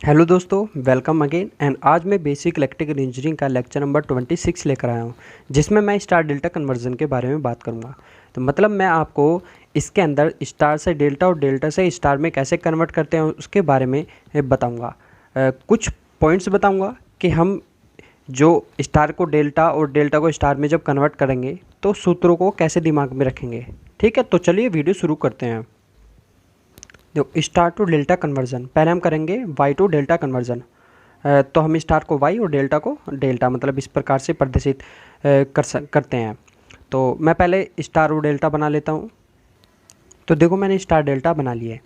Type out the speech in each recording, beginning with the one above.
Hello दोस्तों, welcome again. And आज मैं बेसिक इलेक्ट्रिकल इंजीनियरिंग का लेक्चर नंबर 26 लेकर आया हूँ, जिसमें मैं स्टार डेल्टा कन्वर्जन के बारे में बात करूँगा। तो मतलब मैं आपको इसके अंदर स्टार से डेल्टा और डेल्टा से स्टार में कैसे कन्वर्ट करते हैं उसके बारे में बताऊँगा। कुछ पॉइंट्स बताऊँगा कि हम जो स्टार को डेल्टा और डेल्टा को स्टार में जब कन्वर्ट करेंगे तो सूत्रों को कैसे दिमाग में रखेंगे। ठीक है, तो चलिए वीडियो शुरू करते हैं। देखो, स्टार टू डेल्टा कन्वर्जन पहले हम करेंगे वाई टू डेल्टा कन्वर्जन। तो हम स्टार को वाई और डेल्टा को डेल्टा मतलब इस प्रकार से प्रदर्शित करते हैं। तो मैं पहले स्टार और डेल्टा बना लेता हूँ। तो देखो, मैंने स्टार डेल्टा बना लिया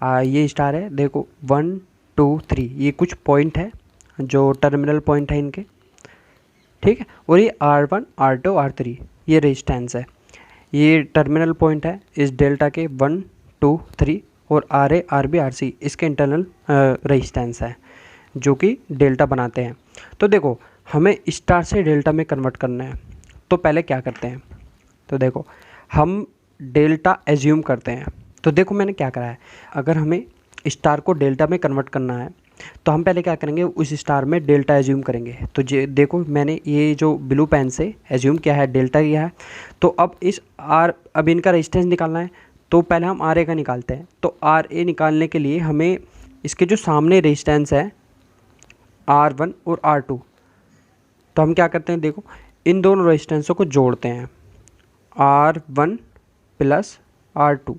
है। ये स्टार है, देखो 1 2 3 ये कुछ पॉइंट है जो टर्मिनल पॉइंट है इनके। ठीक है, और ये R1 R2 R3 ये रेजिस्टेंस है, ये टर्मिनल पॉइंट है इस डेल्टा के 1 2 3। और RA RB RC इसके इंटरनल रेजिस्टेंस है जो कि डेल्टा बनाते हैं। तो देखो, हमें स्टार से डेल्टा में कन्वर्ट करना है। तो पहले क्या करते हैं, तो देखो हम डेल्टा एज्यूम करते हैं। तो देखो मैंने क्या करा है, अगर हमें स्टार को डेल्टा में कन्वर्ट करना है तो हम पहले क्या करेंगे, उस स्टार में डेल्टा एज्यूम करेंगे। तो देखो मैंने ये जो ब्लू पेन से एज्यूम किया है, डेल्टा किया है। तो अब इनका रेजिस्टेंस निकालना है। तो पहले हम RA का निकालते हैं। तो RA निकालने के लिए हमें इसके जो सामने रेजिस्टेंस है R1 और R2, तो हम क्या करते हैं, देखो इन दोनों रेजिस्टेंसों को जोड़ते हैं, R1 प्लस R2।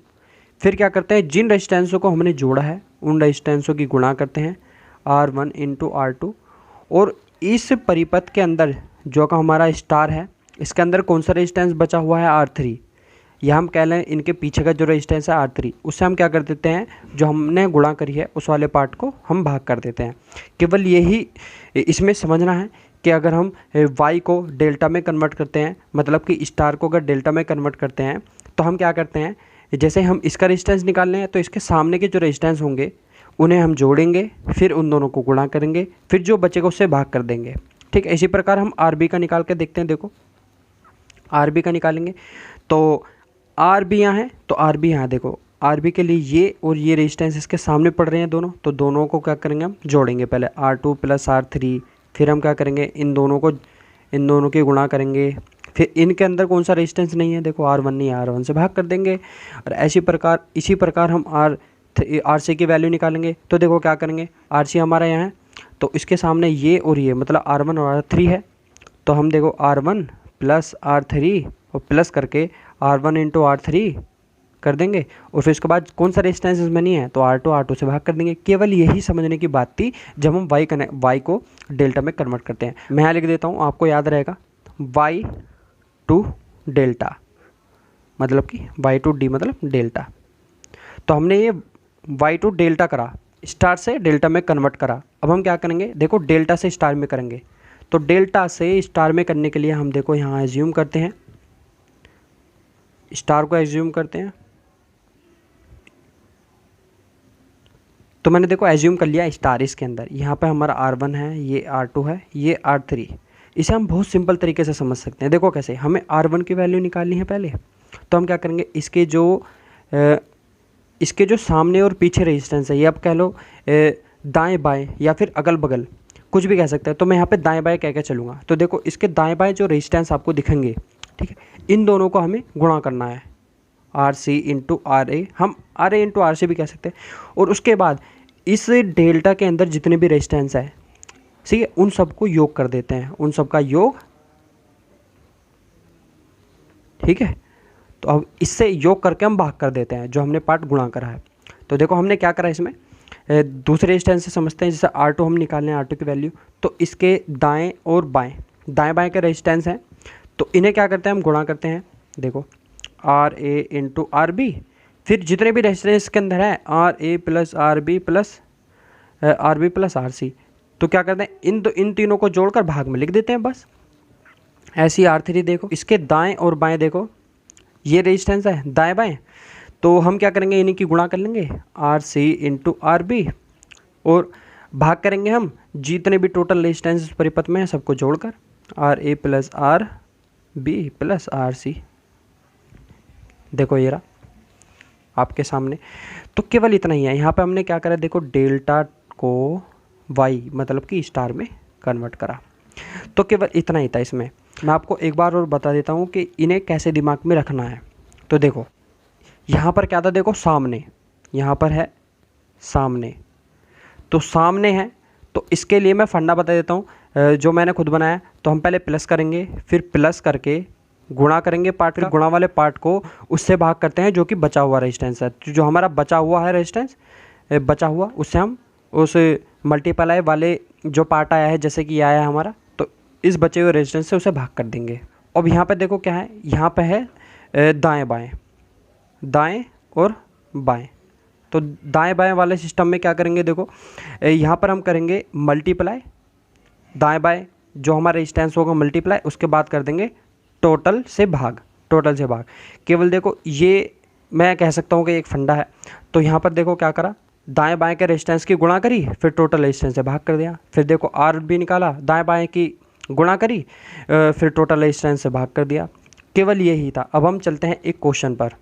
फिर क्या करते हैं, जिन रेजिस्टेंसों को हमने जोड़ा है उन रेजिस्टेंसों की गुणा करते हैं, R1 इंटू R2। और इस परिपथ के अंदर जो का हमारा स्टार है, इसके अंदर कौन सा रेजिस्टेंस बचा हुआ है, R3। या हम कह लें इनके पीछे का जो रेजिस्टेंस है R3, उससे हम क्या कर देते हैं, जो हमने गुणा करी है उस वाले पार्ट को हम भाग कर देते हैं। केवल यही इसमें समझना है कि अगर हम Y को डेल्टा में कन्वर्ट करते हैं, मतलब कि स्टार को अगर डेल्टा में कन्वर्ट करते हैं, तो हम क्या करते हैं, जैसे हम इसका रेजिस्टेंस निकालने हैं तो इसके सामने के जो रेजिस्टेंस होंगे उन्हें हम जोड़ेंगे, फिर उन दोनों को गुणा करेंगे, फिर जो बचेगा उससे भाग कर देंगे। ठीक है, इसी प्रकार हम RB का निकाल के देखते हैं। देखो RB का निकालेंगे तो RB यहाँ है, तो RB यहाँ, देखो RB के लिए ये और ये रेजिस्टेंस इसके सामने पड़ रहे हैं दोनों, तो दोनों को क्या करेंगे, हम जोड़ेंगे पहले R2 प्लस R3। फिर हम क्या करेंगे, इन दोनों की गुणा करेंगे। फिर इनके अंदर कौन सा रेजिस्टेंस नहीं है, देखो R1 नहीं है, R1 से भाग कर देंगे। और इसी प्रकार हम RC की वैल्यू निकालेंगे। तो देखो क्या करेंगे, RC हमारा यहाँ है, तो इसके सामने ये और ये मतलब R1 और R3 है। तो हम देखो R1 प्लस R3 और प्लस करके R1 इंटू R3 कर देंगे। और फिर उसके बाद कौन सा रेजिस्टेंस इसमें नहीं है, तो R2 से भाग कर देंगे। केवल यही समझने की बात थी जब हम Y को डेल्टा में कन्वर्ट करते हैं। मैं यहाँ लिख देता हूँ, आपको याद रहेगा, Y टू डेल्टा मतलब कि Y टू D मतलब डेल्टा। तो हमने ये Y टू डेल्टा करा, स्टार से डेल्टा में कन्वर्ट करा। अब हम क्या करेंगे, देखो डेल्टा से स्टार में करेंगे। तो डेल्टा से स्टार में करने के लिए हम देखो यहाँ एज्यूम करते हैं, स्टार को एज्यूम करते हैं। तो मैंने देखो एज्यूम कर लिया स्टार इसके अंदर। यहाँ पे हमारा R1 है, ये R2 है, ये R3। इसे हम बहुत सिंपल तरीके से समझ सकते हैं। देखो कैसे, हमें R1 की वैल्यू निकालनी है पहले। तो हम क्या करेंगे, इसके जो सामने और पीछे रेजिस्टेंस है, ये आप कह लो दाएं बाएं या फिर अगल बगल, कुछ भी कह सकते हैं। तो मैं यहाँ पे दाएं बाएं कह के चलूँगा। तो देखो इसके दाएं बाएं जो रेजिस्टेंस आपको दिखेंगे, ठीक है, इन दोनों को हमें गुणा करना है, RC इंटू RA, हम RA इंटू RC भी कह सकते हैं। और उसके बाद इस डेल्टा के अंदर जितने भी रेजिस्टेंस है, ठीक है, उन सबको योग कर देते हैं, उन सब का योग। ठीक है, तो अब इससे योग करके हम भाग कर देते हैं जो हमने पार्ट गुणा करा है। तो देखो हमने क्या करा इसमें, दूसरे रेजिस्टेंस से समझते हैं। जैसे R2 हम निकालने हैं, R2 की वैल्यू, तो इसके दाएं और दाएं बाएं के रेजिस्टेंस हैं, तो इन्हें क्या करते हैं, हम गुणा करते हैं। देखो RA इंटू RB, फिर जितने भी रेजिस्टेंस के अंदर है RA plus RB plus RC, तो क्या करते हैं, इन तीनों को जोड़कर भाग में लिख देते हैं बस। ऐसी R3 देखो, इसके दाएं और बाएं देखो, ये रेजिस्टेंस है दाएं बाएं, तो हम क्या करेंगे, इन्हीं की गुणा कर लेंगे, RC इंटू RB, और भाग करेंगे हम जितने भी टोटल रेजिस्टेंस परिपथ में है सबको जोड़कर, RA plus RB plus RC। देखो ये रहा आपके सामने। तो केवल इतना ही है। यहाँ पे हमने क्या करा, देखो डेल्टा को वाई मतलब कि स्टार में कन्वर्ट करा। तो केवल इतना ही था इसमें। मैं आपको एक बार और बता देता हूँ कि इन्हें कैसे दिमाग में रखना है। तो देखो यहाँ पर क्या था, देखो सामने, यहाँ पर है सामने, तो सामने है, तो इसके लिए मैं फंडा बता देता हूँ जो मैंने खुद बनाया। तो हम पहले प्लस करेंगे, फिर प्लस करके गुणा करेंगे पार्ट का, गुणा वाले पार्ट को उससे भाग करते हैं जो कि बचा हुआ रेजिस्टेंस है। तो जो हमारा बचा हुआ है रेजिस्टेंस, बचा हुआ, उससे हम उस मल्टीप्लाई वाले जो पार्ट आया है, जैसे कि आया है हमारा, तो इस बचे हुए रेजिस्टेंस से उसे भाग कर देंगे। अब यहाँ पे देखो क्या है, यहाँ पे है दाएं बाएं, दाएं और बाएं। तो दाएं बाएं वाले सिस्टम में क्या करेंगे, देखो यहाँ पर हम करेंगे मल्टीप्लाई, दाएं बाएं जो हमारा रेजिस्टेंस होगा मल्टीप्लाई, उसके बाद कर देंगे टोटल से भाग, टोटल से भाग। केवल देखो ये मैं कह सकता हूँ कि एक फंडा है। तो यहाँ पर देखो क्या करा, दाएं बाएं के रेजिस्टेंस की गुणा करी, फिर टोटल रेजिस्टेंस से भाग कर दिया। फिर देखो आर भी निकाला, दाएं बाएं की गुणा करी, फिर टोटल रेजिस्टेंस से भाग कर दिया। केवल यही था। अब हम चलते हैं एक क्वेश्चन पर।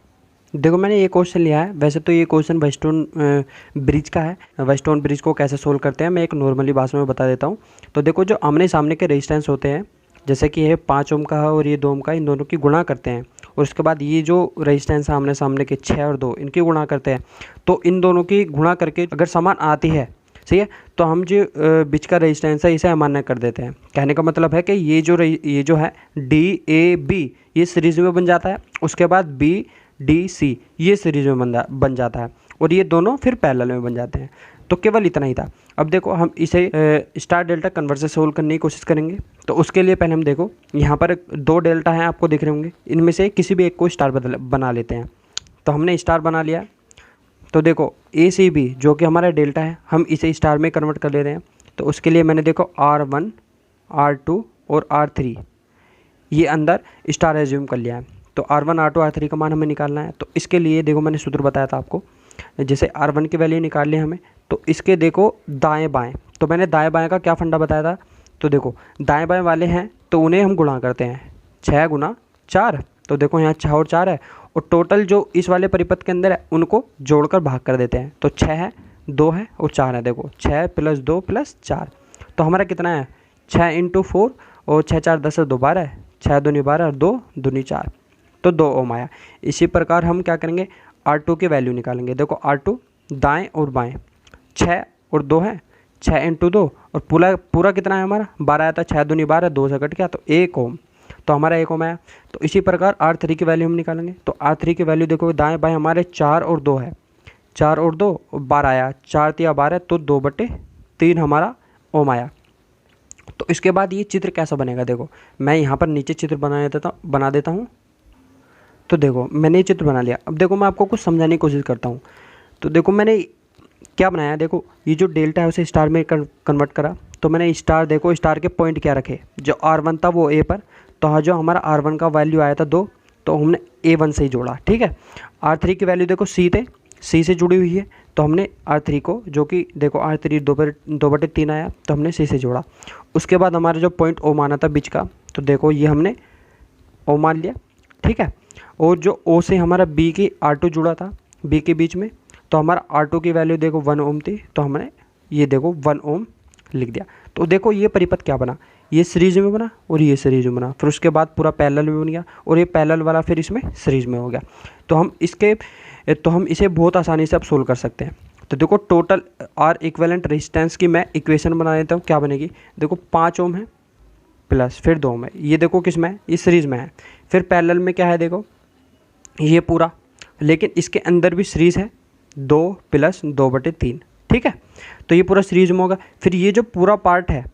देखो मैंने ये क्वेश्चन लिया है, वैसे तो ये क्वेश्चन वेस्टर्न ब्रिज का है। वेस्टर्न ब्रिज को कैसे सोल्व करते हैं मैं एक नॉर्मली भाषा में बता देता हूँ। तो देखो जो आमने सामने के रेजिस्टेंस होते हैं, जैसे कि ये 5 ओम का है और ये 2 ओम का, इन दोनों की गुणा करते हैं, और उसके बाद ये जो रेजिस्टेंस है आमने सामने के 6 और 2, इनकी गुणा करते हैं। तो इन दोनों की गुणा करके अगर समान आती है, सही है, तो हम जो बीच का रेजिस्टेंस है इसे अमान्य कर देते हैं। कहने का मतलब है कि ये जो है डी ए बी ये सीरीज में बन जाता है, उसके बाद बी डी सी ये सीरीज में बन जाता है, और ये दोनों फिर पैरेलल में बन जाते हैं। तो केवल इतना ही था। अब देखो हम इसे स्टार डेल्टा कन्वर्ट से सोल्व करने की कोशिश करेंगे। तो उसके लिए पहले हम देखो यहाँ पर 2 डेल्टा हैं, आपको दिख रहे होंगे, इनमें से किसी भी एक को स्टार बना लेते हैं। तो हमने स्टार बना लिया। तो देखो ए सी बी जो कि हमारा डेल्टा है, हम इसे स्टार में कन्वर्ट कर ले रहे हैं। तो उसके लिए मैंने देखो R1 R2 और R3 ये अंदर स्टार एज्यूम कर लिया है। तो R1 R2 R3 का मान हमें निकालना है। तो इसके लिए देखो मैंने सूत्र बताया था आपको, जैसे R1 की वैल्यू निकाल ली हमें, तो इसके देखो दाएं बाएं, तो मैंने दाएं बाएं का क्या फंडा बताया था। तो देखो दाएं बाएं वाले हैं तो उन्हें हम गुणा करते हैं, 6 गुना 4। तो देखो यहाँ 6 और 4 है, और टोटल जो इस वाले परिपथ के अंदर है उनको जोड़कर भाग कर देते हैं। तो 6 है, 2 है और 4 है। देखो 6 + 2 + 4, तो हमारा कितना है, 6 × 4 और 6 4 10 2 12 है, 6 दूनी 12 और 2 दूनी 4, तो 2 ओम आया। इसी प्रकार हम क्या करेंगे, R2 की वैल्यू निकालेंगे। देखो R2 दाएं और बाएं, 6 और 2 है, 6 × 2 और पूरा कितना है हमारा, 12 आया था, 6 दूनी 12, 2 से कट गया तो 1 ओम, तो हमारा 1 ओम आया। तो इसी प्रकार R3 की वैल्यू हम निकालेंगे। तो R3 की वैल्यू देखो दाएं बाएं हमारे 4 और 2 है, 4 और 2 12 आया, 4 × 12 तो 2/3 हमारा ओम आया। तो इसके बाद ये चित्र कैसा बनेगा, देखो मैं यहाँ पर नीचे चित्र बना देता हूँ। तो देखो मैंने ये चित्र बना लिया। अब देखो मैं आपको कुछ समझाने की कोशिश करता हूँ। तो देखो मैंने क्या बनाया, देखो ये जो डेल्टा है उसे स्टार में कन्वर्ट करा। तो मैंने स्टार, देखो स्टार के पॉइंट क्या रखे, जो R1 था वो A पर, तो जो हमारा R1 का वैल्यू आया था 2, तो हमने A1 से ही जोड़ा, ठीक है। R3 की वैल्यू देखो C थे, C से जुड़ी हुई है, तो हमने R3 को, जो कि देखो R3 2/3 आया, तो हमने C से जोड़ा। उसके बाद हमारा जो पॉइंट O माना था बीच का, तो देखो ये हमने O मान लिया, ठीक है। और जो O से हमारा B की R2 जुड़ा था, B के बीच में, तो हमारा R2 की वैल्यू देखो 1 ओम थी, तो हमने ये देखो 1 ओम लिख दिया। तो देखो ये परिपथ क्या बना, ये सीरीज में बना और ये सीरीज में बना, फिर उसके बाद पूरा पैरेलल में बन गया, और ये पैरेलल वाला फिर इसमें सीरीज में हो गया। तो हम इसे बहुत आसानी से अब सोल्व कर सकते हैं। तो देखो टोटल R इक्विवेलेंट रेजिस्टेंस की मैं इक्वेशन बना देता हूँ, क्या बनेगी, देखो 5 ओम है प्लस फिर 2 ओम है, ये देखो किस में है, ये सीरीज में है। फिर पैरेलल में क्या है, देखो ये पूरा, लेकिन इसके अंदर भी सीरीज है 2 + 2/3, ठीक है। तो ये पूरा सीरीज में होगा। फिर ये जो पूरा पार्ट है,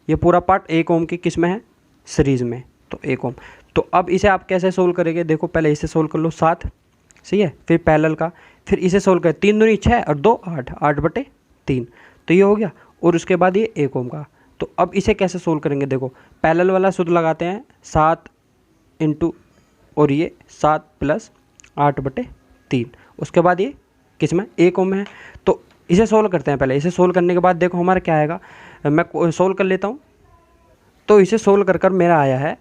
ये पूरा पार्ट 1 ओम की किस में है, सीरीज में, तो 1 ओम। तो अब इसे आप कैसे सोल्व करेंगे, देखो पहले इसे सोल्व कर लो 7, सही है, फिर पैरेलल का, फिर इसे सोल्व कर, 3 दूनी 6 और 2 8, 8/3, तो ये हो गया। और उसके बाद ये 1 ओम का। तो अब इसे कैसे सोल्व करेंगे, देखो पैरेलल वाला सूत्र लगाते हैं, 7 × और ये 7 + 8/3, उसके बाद ये किस में, 1 ओम है। तो इसे सोल्व करते हैं पहले। इसे सोल्व करने के बाद देखो हमारा क्या आएगा, मैं सोल्व कर लेता हूँ। तो इसे सोल्व कर मेरा आया है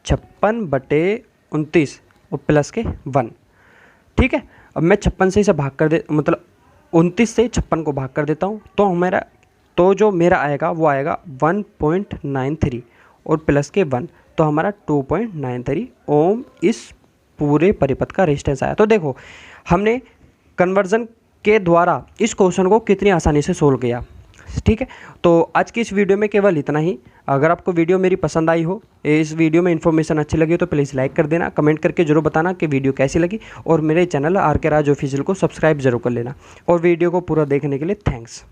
56/29 और प्लस के 1, ठीक है। अब मैं 56 से इसे भाग कर मतलब 29 से 56 को भाग कर देता हूँ, तो हमारा तो जो मेरा आएगा वो आएगा 1.93 और प्लस के 1, तो हमारा 2.93 ओम इस पूरे परिपथ का रेजिस्टेंस आया। तो देखो हमने कन्वर्जन के द्वारा इस क्वेश्चन को कितनी आसानी से सोल्व किया। ठीक है, तो आज की इस वीडियो में केवल इतना ही। अगर आपको वीडियो मेरी पसंद आई हो, इस वीडियो में इन्फॉर्मेशन अच्छी लगी तो प्लीज़ लाइक कर देना, कमेंट करके जरूर बताना कि वीडियो कैसी लगी, और मेरे चैनल आर के राज ऑफिशियल को सब्सक्राइब जरूर कर लेना। और वीडियो को पूरा देखने के लिए थैंक्स।